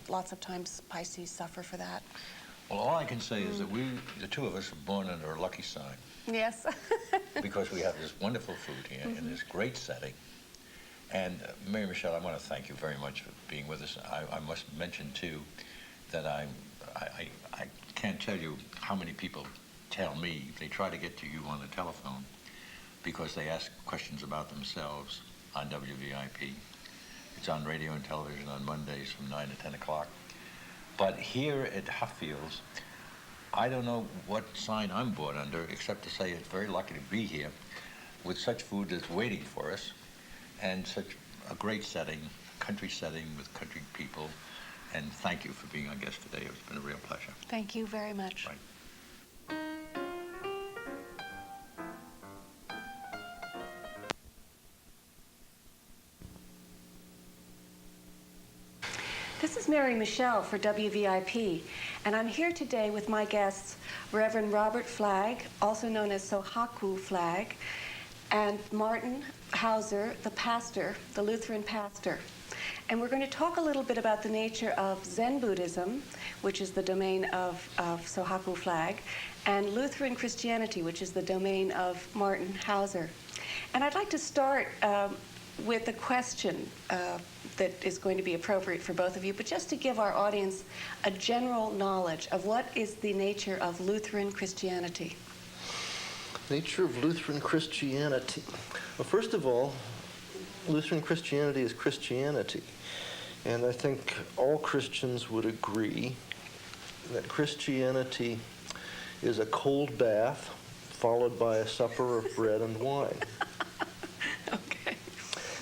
lots of times Pisces suffer for that. Well, all I can say is that the two of us, are born under a lucky sign. Yes. Because we have this wonderful food here in this great setting. And Mary Michelle, I want to thank you very much for being with us. I must mention, too, that I can't tell you how many people tell me they try to get to you on the telephone because they ask questions about themselves on WVIP. It's on radio and television on Mondays from 9 to 10 o'clock. But here at Hoppfield, I don't know what sign I'm born under, except to say it's very lucky to be here with such food that's waiting for us and such a great setting, country setting with country people. And thank you for being our guest today. It's been a real pleasure. Thank you very much. Right. This is Mary Michelle for WVIP, and I'm here today with my guests, Reverend Robert Flagg, also known as Sohaku Flagg, and Martin Hauser, the pastor, the Lutheran pastor. And we're going to talk a little bit about the nature of Zen Buddhism, which is the domain of Sohaku Flagg, and Lutheran Christianity, which is the domain of Martin Hauser. And I'd like to start with a question that is going to be appropriate for both of you, but just to give our audience a general knowledge of what is the nature of Lutheran Christianity. Nature of Lutheran Christianity. Well, first of all, Lutheran Christianity is Christianity. And I think all Christians would agree that Christianity is a cold bath followed by a supper of bread and wine. Okay.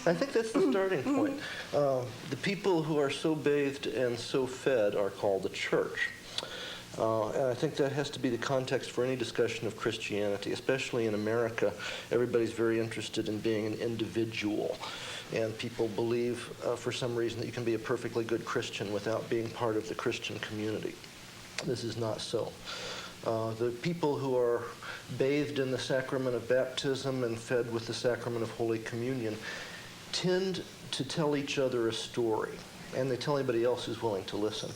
I think that's the starting point. The people who are so bathed and so fed are called the church. And I think that has to be the context for any discussion of Christianity, especially in America. Everybody's very interested in being an individual. And people believe, for some reason, that you can be a perfectly good Christian without being part of the Christian community. This is not so. The people who are bathed in the sacrament of baptism and fed with the sacrament of Holy Communion tend to tell each other a story, and they tell anybody else who's willing to listen.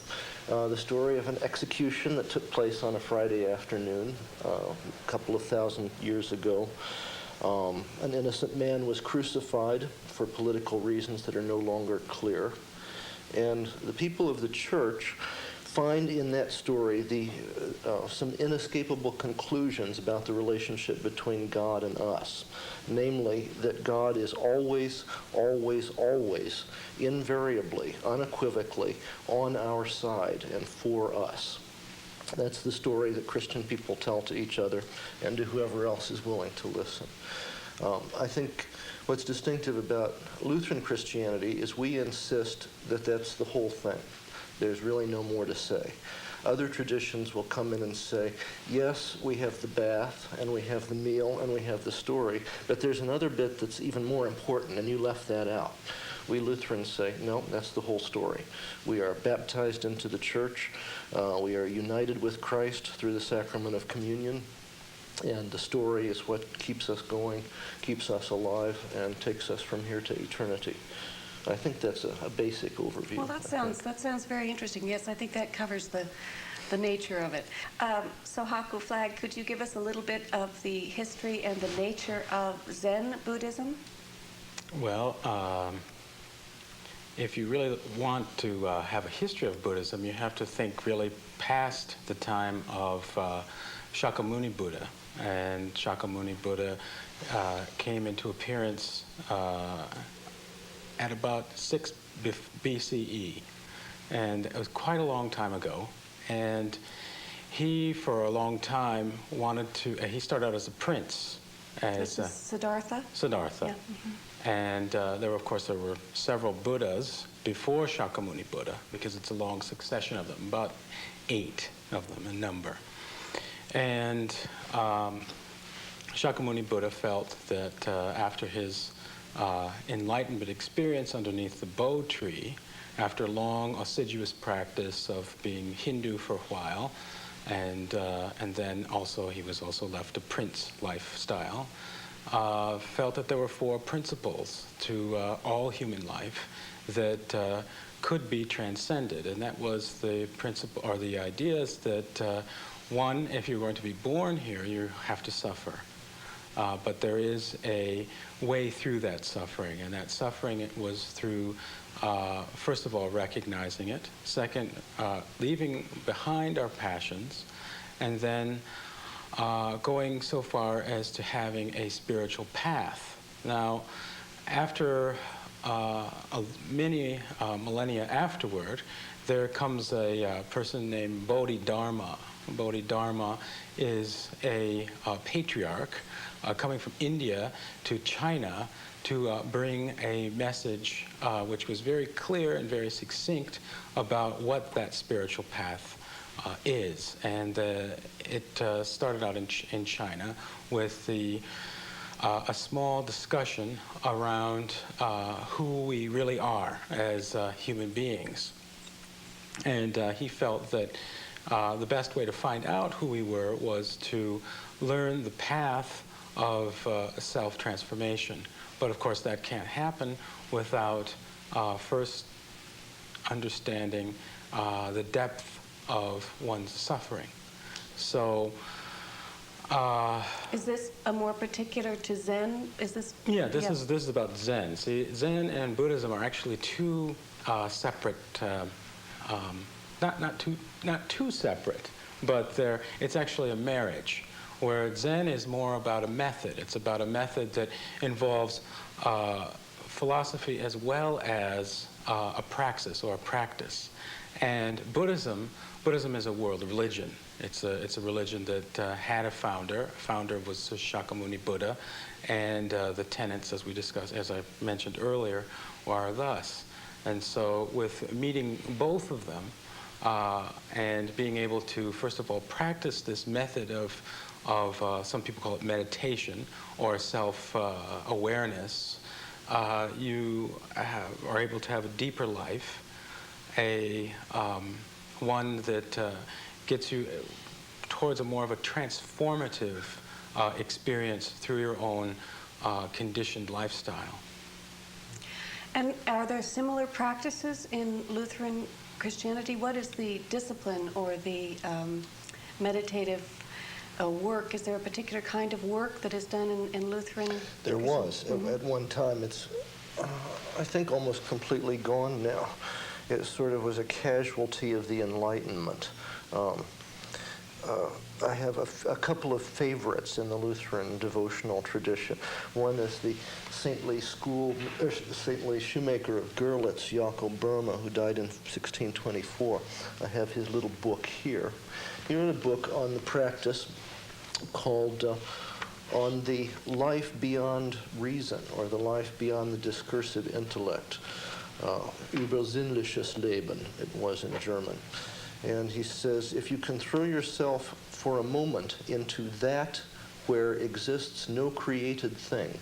The story of an execution that took place on a Friday afternoon a couple of thousand years ago. An innocent man was crucified for political reasons that are no longer clear. And the people of the church find in that story some inescapable conclusions about the relationship between God and us. Namely, that God is always, always, always, invariably, unequivocally on our side and for us. That's the story that Christian people tell to each other and to whoever else is willing to listen. I think what's distinctive about Lutheran Christianity is we insist that that's the whole thing. There's really no more to say. Other traditions will come in and say, yes, we have the bath, and we have the meal, and we have the story, but there's another bit that's even more important, and you left that out. We Lutherans say, no, that's the whole story. We are baptized into the church. We are united with Christ through the sacrament of communion, and the story is what keeps us going, keeps us alive, and takes us from here to eternity. I think that's a basic overview. Well, that sounds very interesting. Yes, I think that covers the nature of it. Sohaku Flagg, could you give us a little bit of the history and the nature of Zen Buddhism? Well, if you really want to have a history of Buddhism, you have to think really past the time of Shakyamuni Buddha. And Shakyamuni Buddha came into appearance at about 6 BCE, and it was quite a long time ago. And he, for a long time, wanted to. He started out as a prince, as Siddhartha. Siddhartha, Yeah. Mm-hmm. and there were several Buddhas before Shakyamuni Buddha, because it's a long succession of them, about 8 of them in number. And Shakyamuni Buddha felt that after his enlightenment experience underneath the Bo tree, after long assiduous practice of being Hindu for a while, and then also he was also left a prince lifestyle, felt that there were 4 principles to all human life that could be transcended, and that was the principle or the ideas that one, if you're going to be born here, you have to suffer. But there is a way through that suffering, and that suffering it was through, first of all, recognizing it. Second, leaving behind our passions, and then going so far as to having a spiritual path. Now, after many millennia afterward, there comes a person named Bodhidharma. Bodhidharma is a patriarch coming from India to China to bring a message which was very clear and very succinct about what that spiritual path is. And it started out in China with a small discussion around who we really are as human beings. And he felt that the best way to find out who we were was to learn the path of self-transformation. But of course that can't happen without first understanding the depth of one's suffering. So is this a more particular to Zen? Is this? Yeah, this is about Zen. See, Zen and Buddhism are actually two separate, not too separate, but it's actually a marriage. Where Zen is more about a method. It's about a method that involves philosophy as well as a praxis or a practice. And Buddhism is a world religion. It's a religion that had a founder. A founder was Shakyamuni Buddha, and the tenets, as we discussed, as I mentioned earlier, are thus. And so, with meeting both of them and being able to, first of all, practice this method of some people call it meditation or self-awareness, you are able to have a deeper life, one that gets you towards a more of a transformative experience through your own conditioned lifestyle. And are there similar practices in Lutheran Christianity? What is the discipline or the meditative work? Is there a particular kind of work that is done in Lutheran? There was. Mm-hmm. At one time. It's, I think, almost completely gone now. It sort of was a casualty of the Enlightenment. I have a couple of favorites in the Lutheran devotional tradition. One is the saintly shoemaker of Görlitz, Jakob Burma, who died in 1624. I have his little book here. He wrote a book on the practice called On the Life Beyond Reason, or the Life Beyond the Discursive Intellect. Über sinnliches Leben, it was in German. And he says, if you can throw yourself for a moment into that where exists no created thing,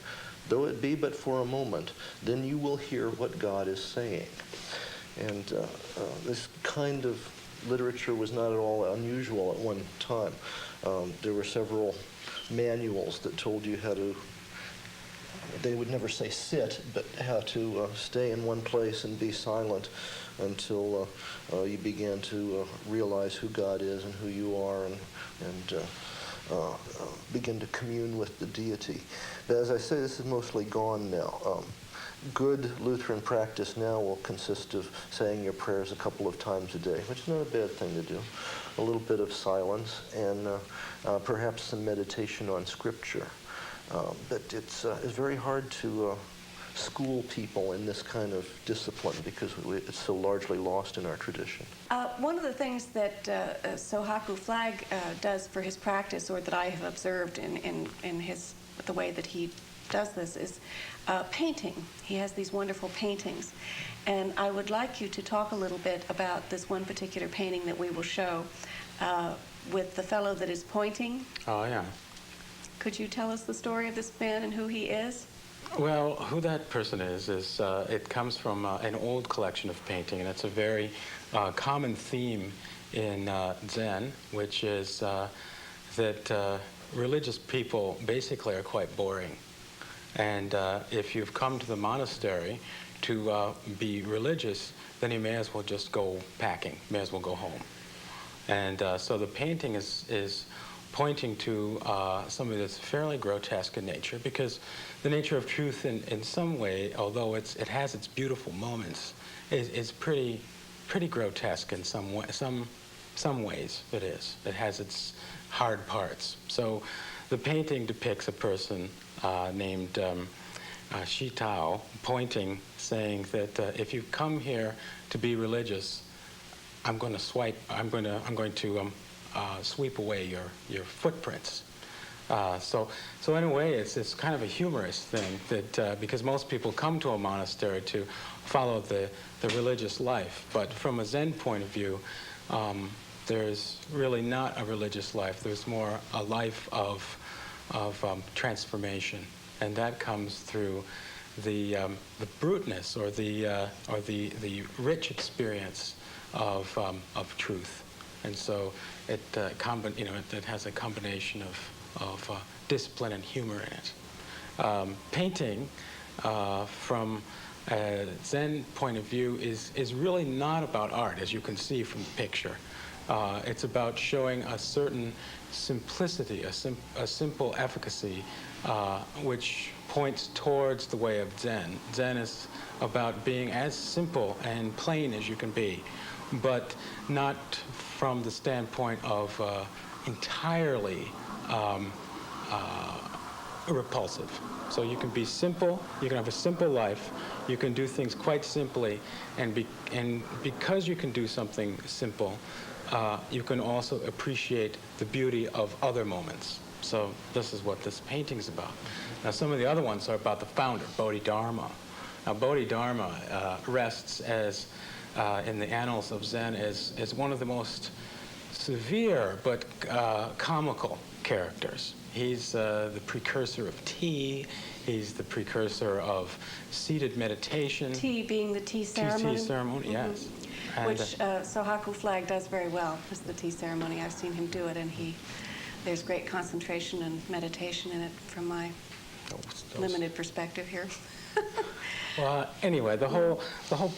though it be but for a moment, then you will hear what God is saying. And this kind of literature was not at all unusual at one time. There were several manuals that told you how to, they would never say sit, but how to stay in one place and be silent until you began to realize who God is and who you are, and begin to commune with the deity. But as I say, this is mostly gone now. Good Lutheran practice now will consist of saying your prayers a couple of times a day, which is not a bad thing to do. A little bit of silence and perhaps some meditation on Scripture. But it's very hard to school people in this kind of discipline because it's so largely lost in our tradition. One of the things that Sohaku Flagg does for his practice, or that I have observed in the way that he does this, is painting. He has these wonderful paintings. And I would like you to talk a little bit about this one particular painting that we will show with the fellow that is pointing. Oh, yeah. Could you tell us the story of this man and who he is? Well, who that person is it comes from an old collection of painting, and it's a very common theme in Zen, which is that religious people basically are quite boring. And if you've come to the monastery to be religious, then you may as well just go packing, may as well go home. And so the painting is pointing to something that's fairly grotesque in nature, because the nature of truth in some way, although it has its beautiful moments, is pretty grotesque in some ways. It is. It has its hard parts. So the painting depicts a person named Shi Tao pointing, saying that if you come here to be religious, I'm going to sweep away your footprints. So in a way, it's kind of a humorous thing that because most people come to a monastery to follow the religious life, but from a Zen point of view, there's really not a religious life. There's more a life of transformation, and that comes through the bruteness or the rich experience of truth. And so it has a combination of discipline and humor in it. Painting, from a Zen point of view, is really not about art, as you can see from the picture. It's about showing a certain simplicity, a simple efficacy, which points towards the way of Zen. Zen is about being as simple and plain as you can be, but not from the standpoint of entirely repulsive. So you can be simple, you can have a simple life, you can do things quite simply, and because you can do something simple, you can also appreciate the beauty of other moments. So this is what this painting's about. Now some of the other ones are about the founder, Bodhidharma. Now Bodhidharma rests as in the annals of Zen as one of the most severe but comical characters. He's the precursor of tea. He's the precursor of seated meditation. Tea being the tea ceremony. Tea ceremony, yes. And, Which Sohaku Flagg does very well, is the tea ceremony. I've seen him do it, and there's great concentration and meditation in it from my limited perspective here. Well, anyway, the whole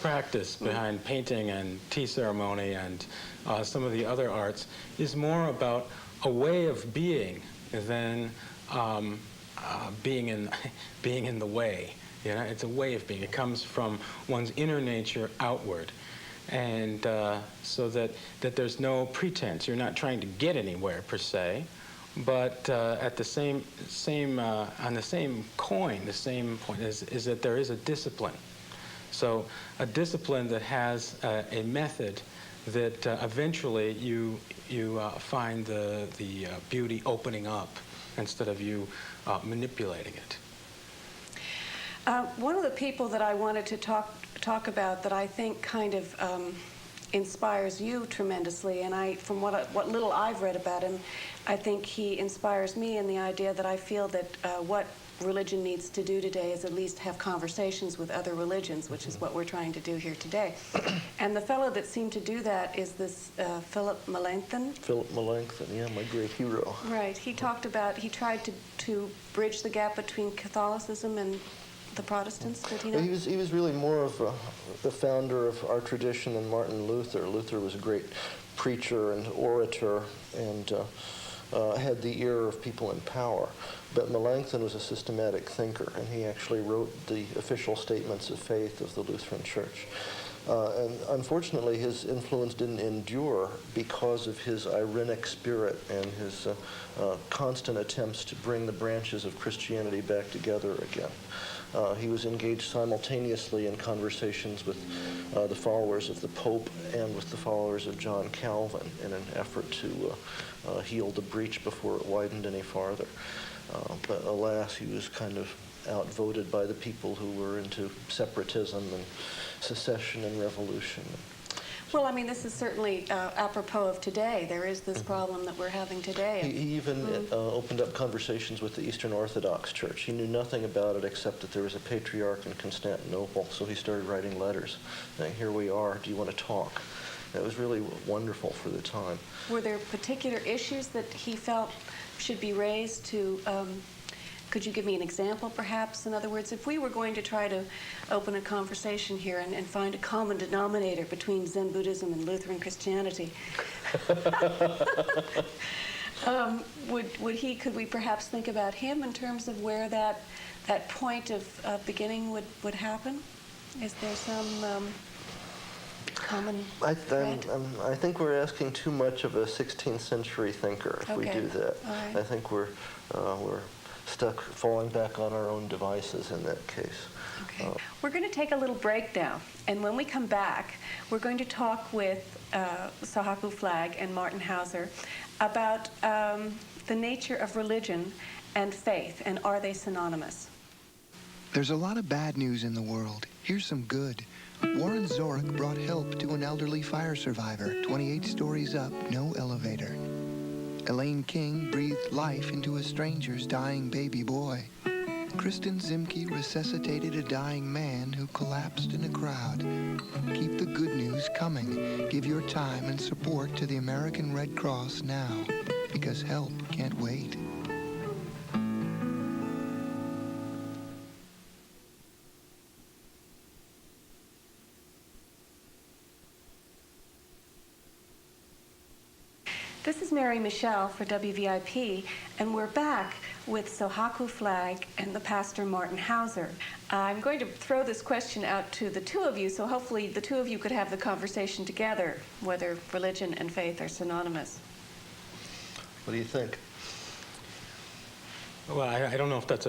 practice behind painting and tea ceremony and some of the other arts is more about a way of being than being in the way. You know, it's a way of being. It comes from one's inner nature outward, and so that there's no pretense. You're not trying to get anywhere per se, but at the same on the same coin, the same point is that there is a discipline. So a discipline that has a method that eventually you find the beauty opening up instead of you manipulating it. One of the people that I wanted to talk about that I think kind of inspires you tremendously, and from what little I've read about him, I think he inspires me in the idea that I feel that what religion needs to do today is at least have conversations with other religions, which is what we're trying to do here today. And the fellow that seemed to do that is this Philip Melanchthon. Philip Melanchthon, yeah, my great hero. Right. He tried to bridge the gap between Catholicism and the Protestants, did he not? He was really more of the founder of our tradition than Martin Luther. Luther was a great preacher and orator and had the ear of people in power. But Melanchthon was a systematic thinker, and he actually wrote the official statements of faith of the Lutheran Church. And unfortunately, his influence didn't endure because of his irenic spirit and his constant attempts to bring the branches of Christianity back together again. He was engaged simultaneously in conversations with the followers of the Pope and with the followers of John Calvin in an effort to heal the breach before it widened any farther. But alas, he was kind of outvoted by the people who were into separatism and secession and revolution. Well, I mean, this is certainly apropos of today. There is this problem that we're having today. He even opened up conversations with the Eastern Orthodox Church. He knew nothing about it except that there was a patriarch in Constantinople, so he started writing letters saying, "Here we are, do you want to talk?" It was really wonderful for the time. Were there particular issues that he felt should be raised to Could you give me an example, perhaps? In other words, if we were going to try to open a conversation here and find a common denominator between Zen Buddhism and Lutheran Christianity, could we perhaps think about him in terms of where that point of beginning would happen? Is there some common thread? I think we're asking too much of a 16th century thinker if we do that. All right. I think we're stuck falling back on our own devices in that case. Okay. We're going to take a little break now, and when we come back, we're going to talk with Sohaku Flagg and Martin Hauser about the nature of religion and faith, and are they synonymous? There's a lot of bad news in the world. Here's some good. Warren Zorich brought help to an elderly fire survivor, 28 stories up, no elevator. Elaine King breathed life into a stranger's dying baby boy. Kristen Zimke resuscitated a dying man who collapsed in a crowd. Keep the good news coming. Give your time and support to the American Red Cross now, because help can't wait. This is Mary Michelle for WVIP, and we're back with Sohaku Flagg and the pastor Martin Hauser. I'm going to throw this question out to the two of you, so hopefully the two of you could have the conversation together, whether religion and faith are synonymous. What do you think? Well, I don't know if that's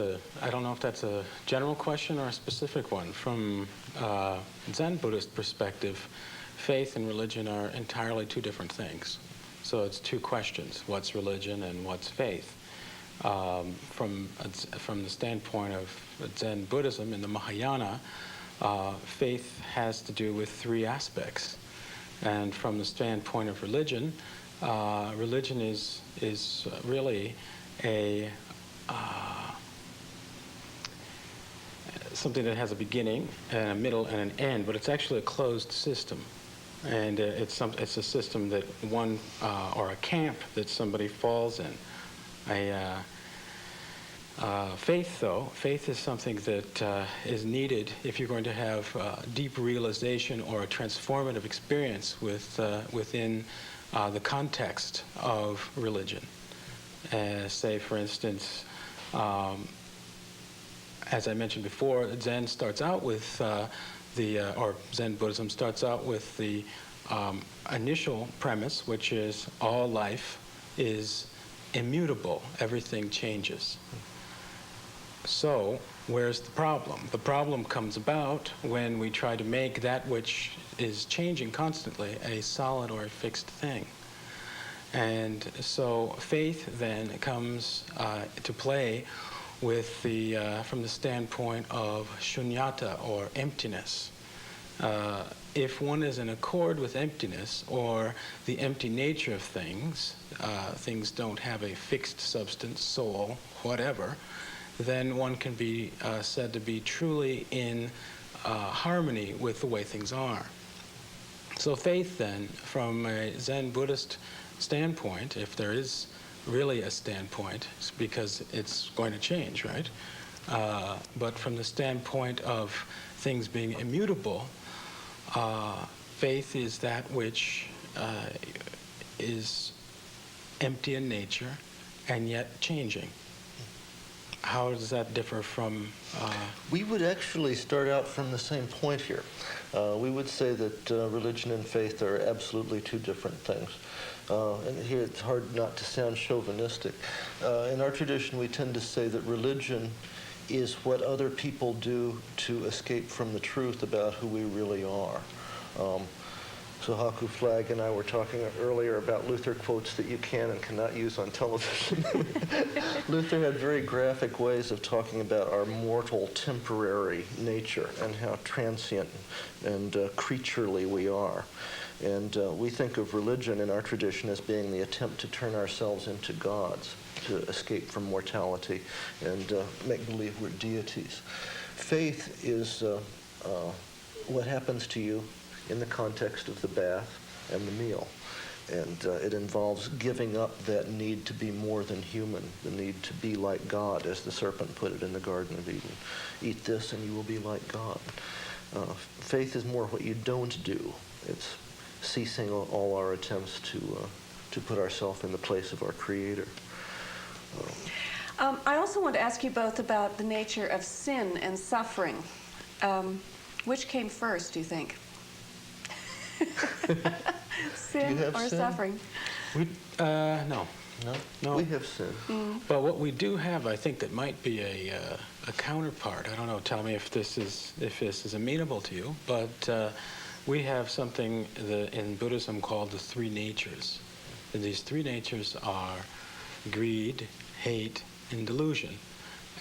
a general question or a specific one. From Zen Buddhist perspective, faith and religion are entirely two different things. So it's two questions: what's religion and what's faith? From the standpoint of Zen Buddhism in the Mahayana, faith has to do with three aspects, and from the standpoint of religion, religion is really a something that has a beginning and a middle and an end, but it's actually a closed system. And it's a system that or a camp that somebody falls in. Faith is something that is needed if you're going to have deep realization or a transformative experience within the context of religion. Say, for instance, as I mentioned before, Zen starts out with or Zen Buddhism starts out with the initial premise, which is all life is immutable. Everything changes. So where's the problem? The problem comes about when we try to make that which is changing constantly a solid or a fixed thing. And so faith then comes to play with from the standpoint of shunyata, or emptiness. If one is in accord with emptiness, or the empty nature of things, things don't have a fixed substance, soul, whatever, then one can be said to be truly in harmony with the way things are. So faith then, from a Zen Buddhist standpoint, if there is really a standpoint, because it's going to change, right? But from the standpoint of things being immutable, faith is that which is empty in nature and yet changing. How does that differ from... We would actually start out from the same point here. We would say that religion and faith are absolutely two different things. And here it's hard not to sound chauvinistic. In our tradition, we tend to say that religion is what other people do to escape from the truth about who we really are. Sohaku Flagg and I were talking earlier about Luther quotes that you can and cannot use on television. Luther had very graphic ways of talking about our mortal, temporary nature and how transient and creaturely we are. And we think of religion in our tradition as being the attempt to turn ourselves into gods, to escape from mortality and make believe we're deities. Faith is what happens to you in the context of the bath and the meal. And it involves giving up that need to be more than human, the need to be like God, as the serpent put it in the Garden of Eden. Eat this and you will be like God. Faith is more what you don't do. It's ceasing all our attempts to put ourselves in the place of our Creator. I also want to ask you both about the nature of sin and suffering. Which came first, do you think? Sin have or sin? suffering? No. No? We have sin. But what we do have, I think, that might be a counterpart. I don't know. Tell me if this is amenable to you. But we have something in Buddhism called the three natures. And these three natures are greed, hate, and delusion.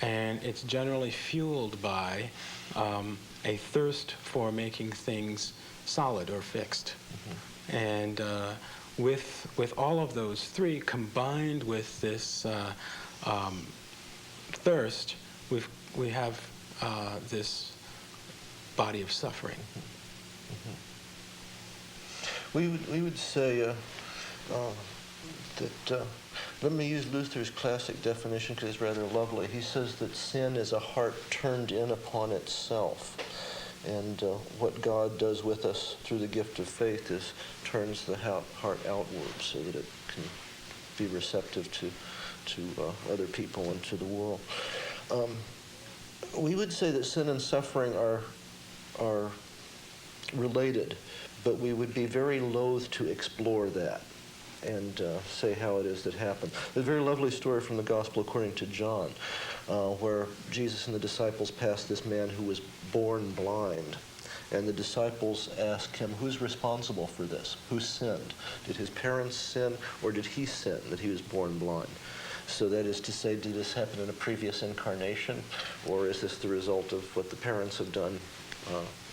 And it's generally fueled by a thirst for making things solid or fixed. And with all of those three combined with this thirst, we have this body of suffering. We would say that, let me use Luther's classic definition because it's rather lovely. He says that sin is a heart turned in upon itself. And what God does with us through the gift of faith is turns the heart outward so that it can be receptive to other people and to the world. We would say that sin and suffering are related, but we would be very loath to explore that and say how it is that happened. There's a very lovely story from the Gospel according to John, where Jesus and the disciples passed this man who was born blind. And the disciples asked him, who's responsible for this? Who sinned? Did his parents sin, or did he sin that he was born blind? So that is to say, did this happen in a previous incarnation, or is this the result of what the parents have done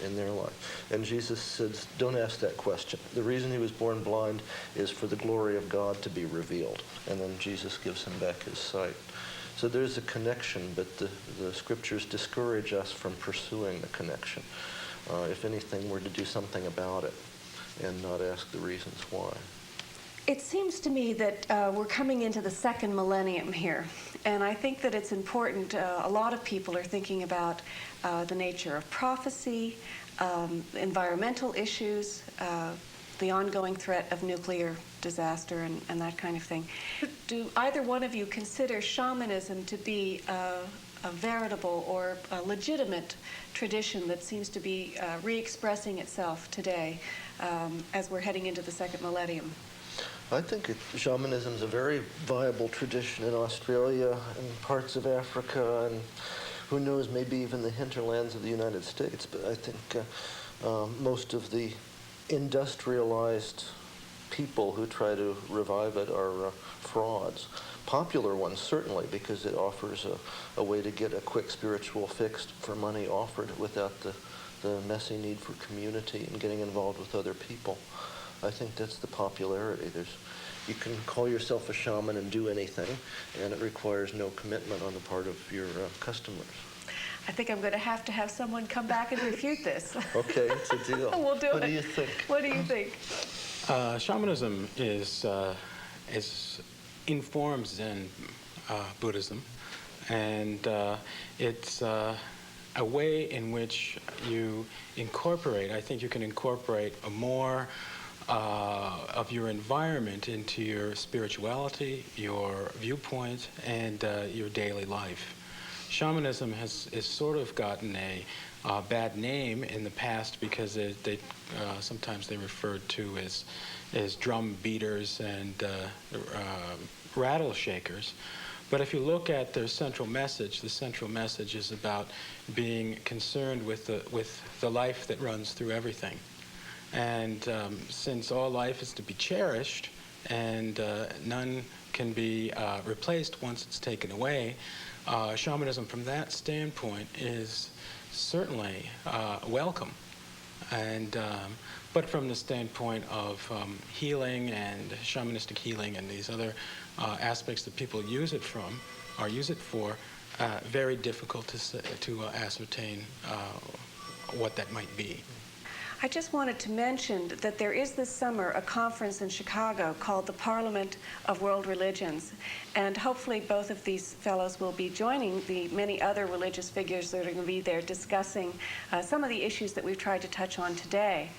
in their life? And Jesus says, don't ask that question. The reason he was born blind is for the glory of God to be revealed. And then Jesus gives him back his sight. So there's a connection, but the scriptures discourage us from pursuing the connection. If anything, we're to do something about it and not ask the reasons why. It seems to me that we're coming into the second millennium here, and I think that it's important. A lot of people are thinking about the nature of prophecy, environmental issues, the ongoing threat of nuclear disaster and that kind of thing. Do either one of you consider shamanism to be a veritable or a legitimate tradition that seems to be re-expressing itself today as we're heading into the second millennium? I think shamanism is a very viable tradition in Australia and parts of Africa, and who knows, maybe even the hinterlands of the United States. But I think most of the industrialized people who try to revive it are frauds. Popular ones, certainly, because it offers a way to get a quick spiritual fix for money offered without the messy need for community and getting involved with other people. I think that's the popularity. You can call yourself a shaman and do anything, and it requires no commitment on the part of your customers. I think I'm going to have someone come back and refute this. Okay, it's a deal. We'll do it. What do you think? What do you think? Shamanism informs Zen Buddhism, and it's a way in which you incorporate. I think you can incorporate a more of your environment into your spirituality, your viewpoint, and your daily life. Shamanism has sort of gotten a bad name in the past because they sometimes they referred to as drum beaters and rattle shakers. But if you look at their central message, the central message is about being concerned with the life that runs through everything. And since all life is to be cherished and none can be replaced once it's taken away, shamanism from that standpoint is certainly welcome. And but from the standpoint of healing and shamanistic healing and these other aspects that people use it for, very difficult to ascertain what that might be. I just wanted to mention that there is this summer a conference in Chicago called the Parliament of World Religions, and hopefully both of these fellows will be joining the many other religious figures that are going to be there discussing some of the issues that we've tried to touch on today.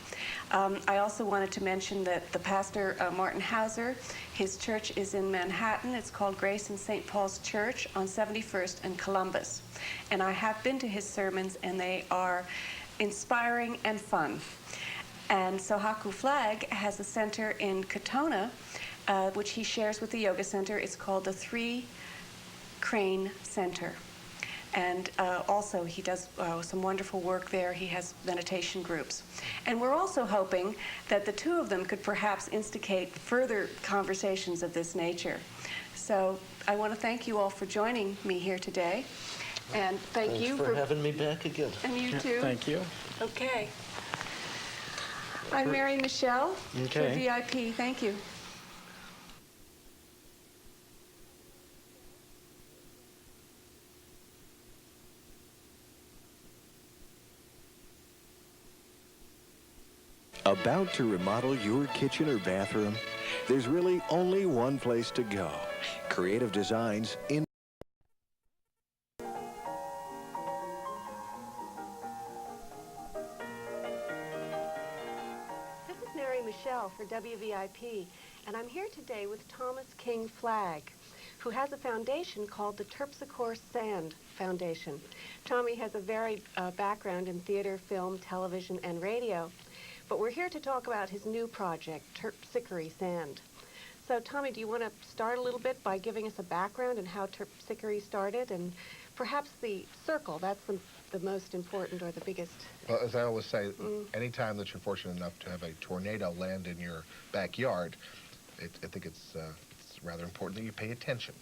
I also wanted to mention that the pastor, Martin Hauser, his church is in Manhattan. It's called Grace and St. Paul's Church on 71st and Columbus. And I have been to his sermons, and they are inspiring and fun. And so King Flagg has a center in Katona, which he shares with the Yoga Center. It's called the Three Crane Center. And also he does some wonderful work there. He has meditation groups. And we're also hoping that the two of them could perhaps instigate further conversations of this nature. So I want to thank you all for joining me here today. And thank you for having me back again. And you too. Thank you. Okay. I'm Mary Michelle for VIP. Thank you. About to remodel your kitchen or bathroom? There's really only one place to go. Creative Designs in This is Mary Michelle for WVIP, and I'm here today with Thomas King Flagg, who has a foundation called the Terpsichore Sand Foundation. Tommy has a varied background in theater, film, television, and radio, but we're here to talk about his new project, Terpsichore Sand. So, Tommy, do you want to start a little bit by giving us a background and how Terpsichore started, and perhaps the circle, that's the most important or the biggest? Well, as I always say, anytime that you're fortunate enough to have a tornado land in your backyard, I think it's rather important that you pay attention.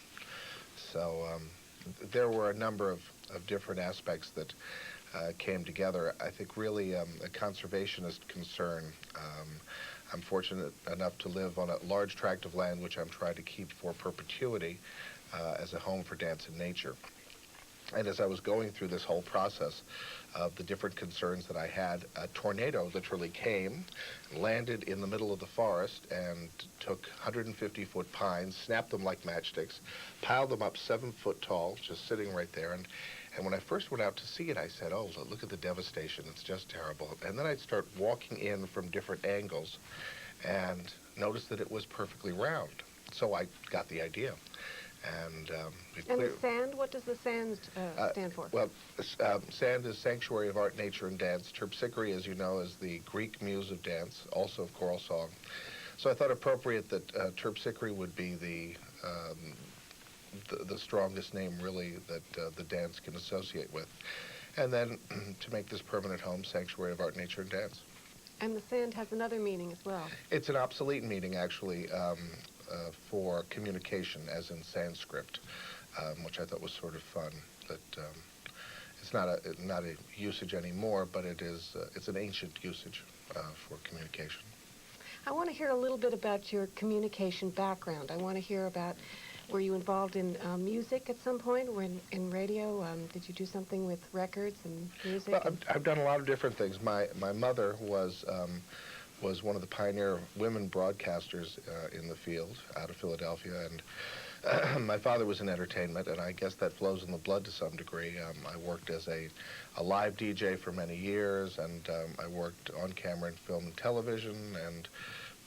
So there were a number of different aspects that came together. I think really a conservationist concern. I'm fortunate enough to live on a large tract of land which I'm trying to keep for perpetuity as a home for dance and nature. And as I was going through this whole process of the different concerns that I had, a tornado literally came, landed in the middle of the forest, and took 150-foot pines, snapped them like matchsticks, piled them up 7 foot tall, just sitting right there. And when I first went out to see it, I said, oh, look at the devastation. It's just terrible. And then I'd start walking in from different angles and noticed that it was perfectly round. So I got the idea. And the sand, what does the sand stand for? Well, sand is Sanctuary of Art, Nature, and Dance. Terpsichore, as you know, is the Greek muse of dance, also of choral song. So I thought appropriate that Terpsichore would be the strongest name, really, that the dance can associate with. And then to make this permanent home, Sanctuary of Art, Nature, and Dance. And the sand has another meaning as well. It's an obsolete meaning, actually, for communication, as in Sanskrit, which I thought was sort of fun. That it's not a usage anymore, but it's an ancient usage for communication. I want to hear a little bit about your communication background. I want to hear about, were you involved in music at some point, or in radio? Did you do something with records and music? Well, I've done a lot of different things. My mother was one of the pioneer women broadcasters in the field out of Philadelphia, and my father was in entertainment, and I guess that flows in the blood to some degree. I worked as a live DJ for many years, and I worked on camera in film and television, and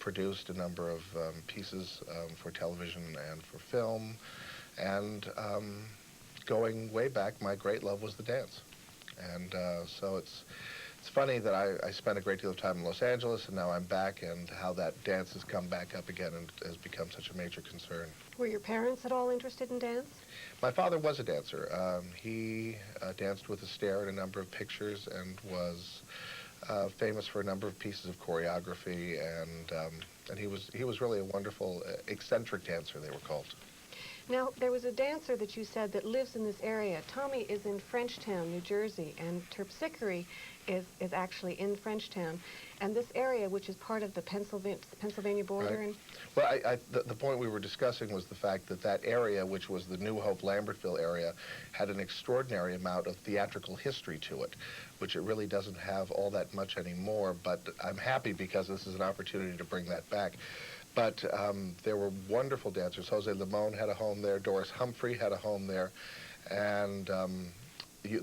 produced a number of pieces for television and for film. And going way back, my great love was the dance. And so it's funny that I spent a great deal of time in Los Angeles, and now I'm back, and how that dance has come back up again and has become such a major concern. Were your parents at all interested in dance? My father was a dancer. He danced with Astaire in a number of pictures and was famous for a number of pieces of choreography, and he was really a wonderful, eccentric dancer, they were called. Now, there was a dancer that you said that lives in this area. Tommy is in Frenchtown, New Jersey, and Terpsichore is actually in Frenchtown. And this area, which is part of the Pennsylvania border, Right. and Well, the point we were discussing was the fact that that area, which was the New Hope Lambertville area, had an extraordinary amount of theatrical history to it, which it really doesn't have all that much anymore. But I'm happy because this is an opportunity to bring that back. But there were wonderful dancers. Jose Limon had a home there. Doris Humphrey had a home there. And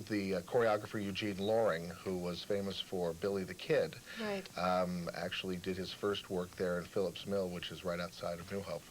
the choreographer Eugene Loring, who was famous for Billy the Kid, right. actually did his first work there in Phillips Mill, which is right outside of New Hope.